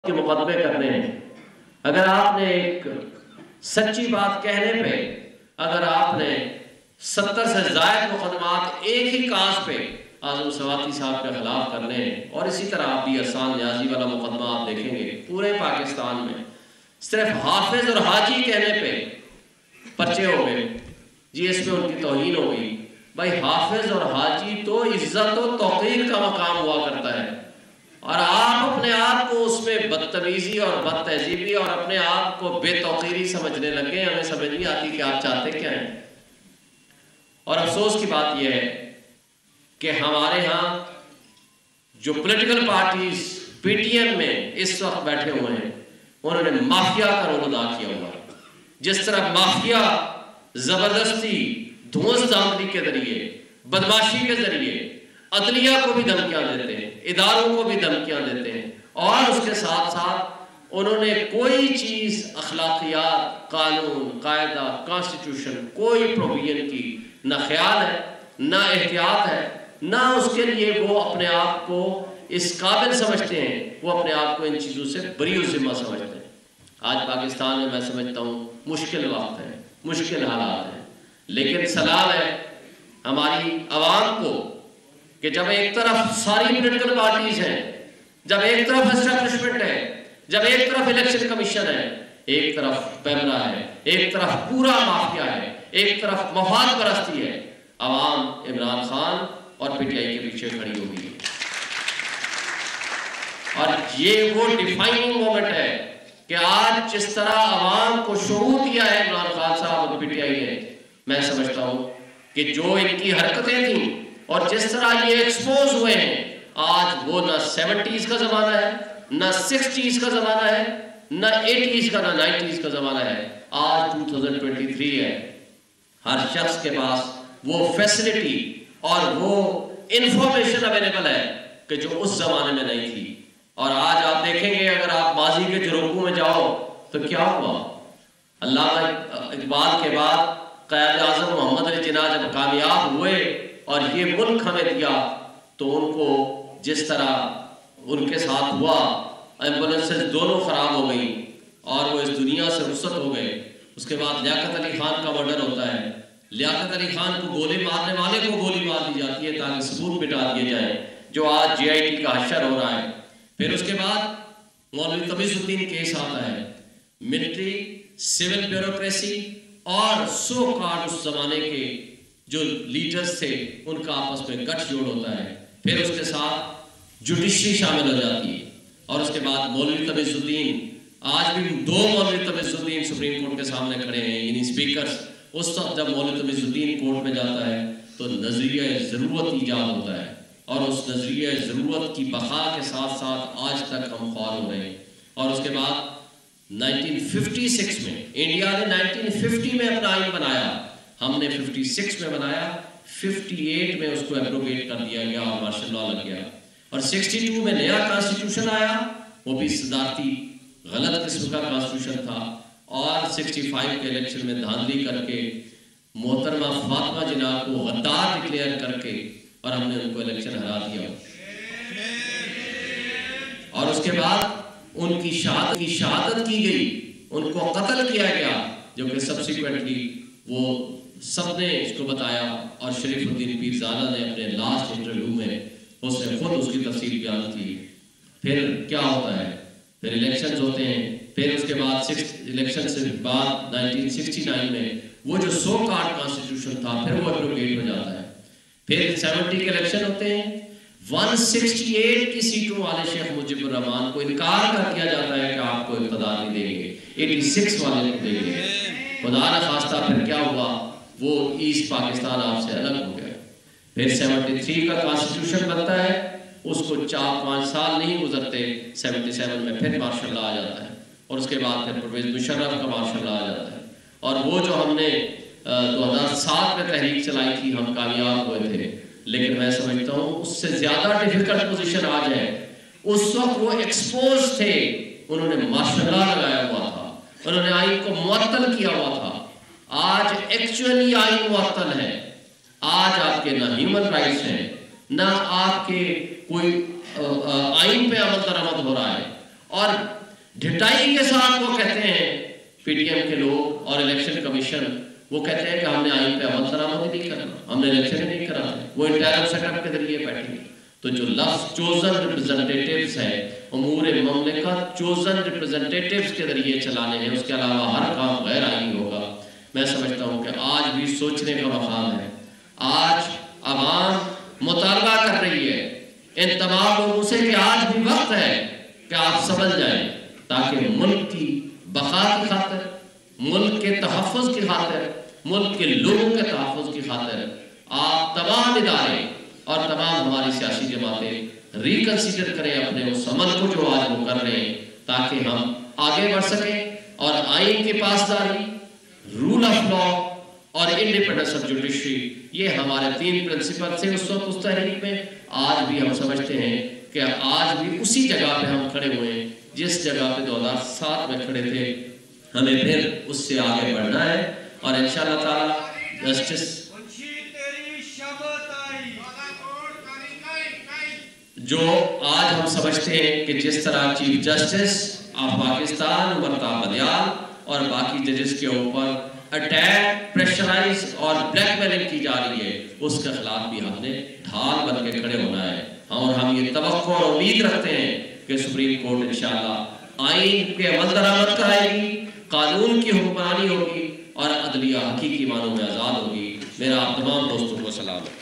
کے مقدمے کرنے ہیں. اگر آپ نے ایک سچی بات کہنے پہ اگر آپ نے 70 سے زائد مقدمات ایک ہی کاز پہ اعظم سواتی صاحب کے خلاف کرنے ہیں، اور اسی طرح آپ بھی احسان نیازی والا مقدمہ آپ دیکھیں گے پورے پاکستان میں صرف حافظ اور حاجی کہنے پہ پرچے ہو گئے. جی اس میں ان کی توہین ہو گئی. بھائی حافظ اور حاجی تو عزت و توقیر کا مقام ہوا کرتا ہے، اور آپ اپنے آپ کو اس میں بدتمیزی اور بد تہذیبی اور اپنے آپ کو بے توقیری سمجھنے لگے. ہمیں سمجھ نہیں آتی کہ آپ چاہتے کیا ہیں. اور افسوس کی بات یہ ہے کہ ہمارے ہاں جو political parties P T M میں اس وقت بیٹھے ہوئے ہیں انہوں نے مافیا کا رول ادا کیا ہوا ہے. جس طرح مافیا زبردستی دھونس دھاندلی کے ذریعے بدماشی کے ذریعے عدلیہ کو بھی دھمکیاں دیتے ہیں، اداروں کو بھی دھمکیاں دیتے ہیں، اور اس کے ساتھ ساتھ انہوں نے کوئی چیز اخلاقیات، قانون، قاعدہ، کانسٹیٹیوشن کوئی پروویژن کی نہ خیال ہے، نہ احتیاط ہے، نہ اس کے لیے وہ اپنے آپ کو اس قابل سمجھتے ہیں، وہ اپنے آپ کو ان چیزوں سے بری و ذمہ سمجھتے ہیں. آج پاکستان میں میں سمجھتا ہوں مشکل وقت ہے، مشکل حالات ہیں، لیکن سلام ہے ہماری عوام کو کہ جب ایک طرف ساری پولیٹیکل پارٹیز ہیں، جب ایک طرف اسٹیبلشمنٹ ہے، جب ایک طرف الیکشن کمیشن ہے، ایک طرف پیمرا ہے، ایک طرف پورا مافیا ہے، ایک طرف مفاد پرستی ہے، عوام عمران خان اور پی ٹی آئی کے پیچھے کھڑی ہوئی ہے. اور یہ وہ ڈیفائننگ مومنٹ ہے کہ آج جس طرح عوام کو شعور دیا ہے عمران خان صاحب اور پی ٹی آئی نے، میں سمجھتا ہوں کہ جو ان کی حرکتیں تھیں اور جس طرح یہ ایکسپوز ہوئے ہیں، آج وہ نہ 70s کا زمانہ ہے، نہ 60s کا زمانہ ہے، نہ 80s کا، نہ 90s کا زمانہ ہے. آج 2023 ہے. ہر شخص کے پاس وہ فیسلٹی اور وہ انفارمیشن اویلیبل ہے کہ جو اس زمانے میں نہیں تھی. اور آج آپ دیکھیں گے اگر آپ ماضی کے جھروکوں میں جاؤ تو کیا ہوا. علامہ اقبال کے بعد قائد اعظم محمد علی جناح جب کامیاب ہوئے اور یہ ملک ہمیں دیا تو ان کو جس طرح ان کے ساتھ ہوا، ایمبولینسز دونوں خراب ہو گئیں اور وہ اس دنیا سے رخصت ہو گئے. اس کے بعد لیاقت علی خان کا مرڈر ہوتا ہے. لیاقت علی خان کو گولی مارنے والے کو گولی مار دی جاتی ہے تاکہ ثبوت مٹا دیے جائیں، جو آج جے آئی ٹی کا حشر ہو رہا ہے. پھر اس کے بعد مولوی تمیز الدین کیس آتا ہے. ملٹری، سول بیوروکریسی اور سو کارڈ اس زمانے کے جو لیڈرز تھے ان کا آپس میں گٹھ جوڑ ہوتا ہے. پھر اس کے ساتھ جوڈیشری شامل ہو جاتی ہے، اور اس کے بعد مولوی تمیز الدین، آج بھی 2 مولوی تمیز الدین سپریم کورٹ کے سامنے کھڑے ہیں، یعنی اسپیکرز. اس وقت جب مولوی تمیز الدین کورٹ میں جاتا ہے تو نظریہ ضرورت ایجاد ہوتا ہے، اور اس نظریہ ضرورت کی بقا کے ساتھ ساتھ آج تک ہم خوار ہو رہے ہیں. اور اس کے بعد 1956 میں انڈیا نے 1950 میں اپنا آئین بنایا، ہم نے 56 میں بنایا، 58 میں اس کو ایپروگیٹ کر دیا گیا اور مارشل لا لگ گیا. اور 62 میں نیا کانسٹیٹیوشن آیا، وہ بھی صدارتی غلط قسم کا کانسٹیٹیوشن تھا، اور 65 کے الیکشن میں دھاندلی کر کے محترمہ فاطمہ جناح کو غدار ڈکلیئر کر کے اور ہم نے ان کو الیکشن ہرا دیا. اور اس کے بعد ان کی شہادت کی گئی، ان کو قتل کیا گیا، جو کہ سبسیکوینٹلی وہ سب نے اس کو بتایا، اور شریف الدین پیرزادہ نے اپنے لاسٹ انٹرویو میں اس نے خود اس کی تفصیل بیان کی. پھر کیا ہوتا ہے، پھر الیکشنز ہوتے ہیں. پھر اس کے بعد الیکشن سے بعد 1969 میں وہ جو 100 کارڈ کانسٹیٹیوشن تھا پھر وہ ایپروگیٹ ہو جاتا ہے. پھر 70 کے الیکشن ہوتے ہیں، 168 کی سیٹوں والے شیخ مجیب الرحمان کو انکار کر دیا جاتا ہے کہ آپ کو اقتدار نہیں دیں گے، 86 والے کو دیں گے. خدا نہ خواستہ پھر کیا ہوا، وہ ایسٹ پاکستان آپ سے الگ ہو گیا. پھر 73 کا کانسٹیٹیوشن بنتا ہے، اس کو 4-5 سال نہیں گزرتے 77 میں پھر مارشل لا آ جاتا ہے، اور اس کے بعد پھر پرویز مشرف کا مارشل لا آ جاتا ہے. اور وہ جو ہم نے 2007 میں تحریک چلائی تھی ہم کامیاب ہوئے تھے، لیکن میں سمجھتا ہوں اس سے زیادہ ڈیفیکلٹ پوزیشن آج ہے. اس وقت وہ ایکسپوز تھے، انہوں نے مارشل لا لگایا ہوا تھا، انہوں نے آئین کو معطل کیا ہوا تھا. آج ایکچولی آئین معطل ہے. آج آپ کے نہ ہیومن رائٹس ہیں، نہ آپ کے کوئی آئین پہ عمل درآمد ہو رہا ہے. اور ڈھٹائی کے ساتھ وہ کہتے ہیں پی ٹی ایم کے لوگ اور الیکشن کمیشن، وہ کہتے ہیں کہ ہم نے آئین پہ عمل درآمد نہیں کرنا، ہم نے الیکشن نہیں کرانا، وہ انٹرم سیٹ اپ کے ذریعے بیٹھیں گے۔ تو جو لفظ چوزن ریپرزنٹیٹیوز ہے، امور مملکت چوزن ریپرزنٹیٹیوز کے ذریعے چلانے ہیں، اس کے علاوہ ہر کام غیر آئینی ہوگا۔ میں سمجھتا ہوں کہ آج بھی سوچنے کا مقام ہے، آج عوام مطالبہ کر رہی ہے ان تمام لوگوں سے کہ آج بھی وقت ہے کہ آپ سمجھ جائیں، تاکہ ملک کی بقا کی خاطر، ملک کے تحفظ کی خاطر، ملک کے لوگوں کے تحفظ کی خاطر آپ تمام ادارے اور تمام ہماری سیاسی جماعتیں ریکنسیڈر کریں اپنے اس عمل کو جو آج وہ کر رہے ہیں، تاکہ ہم آگے بڑھ سکیں اور آئین کی پاسداری، رول آف لا اور انڈیپینڈنس آف جوڈیشری، یہ ہمارے 3 پرنسپل تھے اس وقت اس تحریک میں۔ آج بھی ہم سمجھتے ہیں کہ آج بھی اسی جگہ پہ ہم کھڑے ہوئے ہیں جس جگہ پہ 2007 میں کھڑے تھے، ہمیں پھر اس سے آگے بڑھنا ہے اور انشاءاللہ تعالی جسٹس جو آج ہم سمجھتے ہیں کہ جس طرح چیف جسٹس آف پاکستان عمر تا بدیال اور باقی ججز کے اوپر اٹیک، پریشرائز اور بلیک میلنگ کی جا رہی ہے، اس کے خلاف بھی ہم نے ڈھال بن کے کھڑے ہونا ہے، اور ہم یہ توقع اور امید رکھتے ہیں کہ سپریم کورٹ انشاءاللہ آئین کے عمل درآمد کرائے گی، قانون کی حکمرانی ہوگی اور عدلیہ حقیقی معنوں میں آزاد ہوگی۔ میرا آپ تمام دوستوں کو سلام ہے۔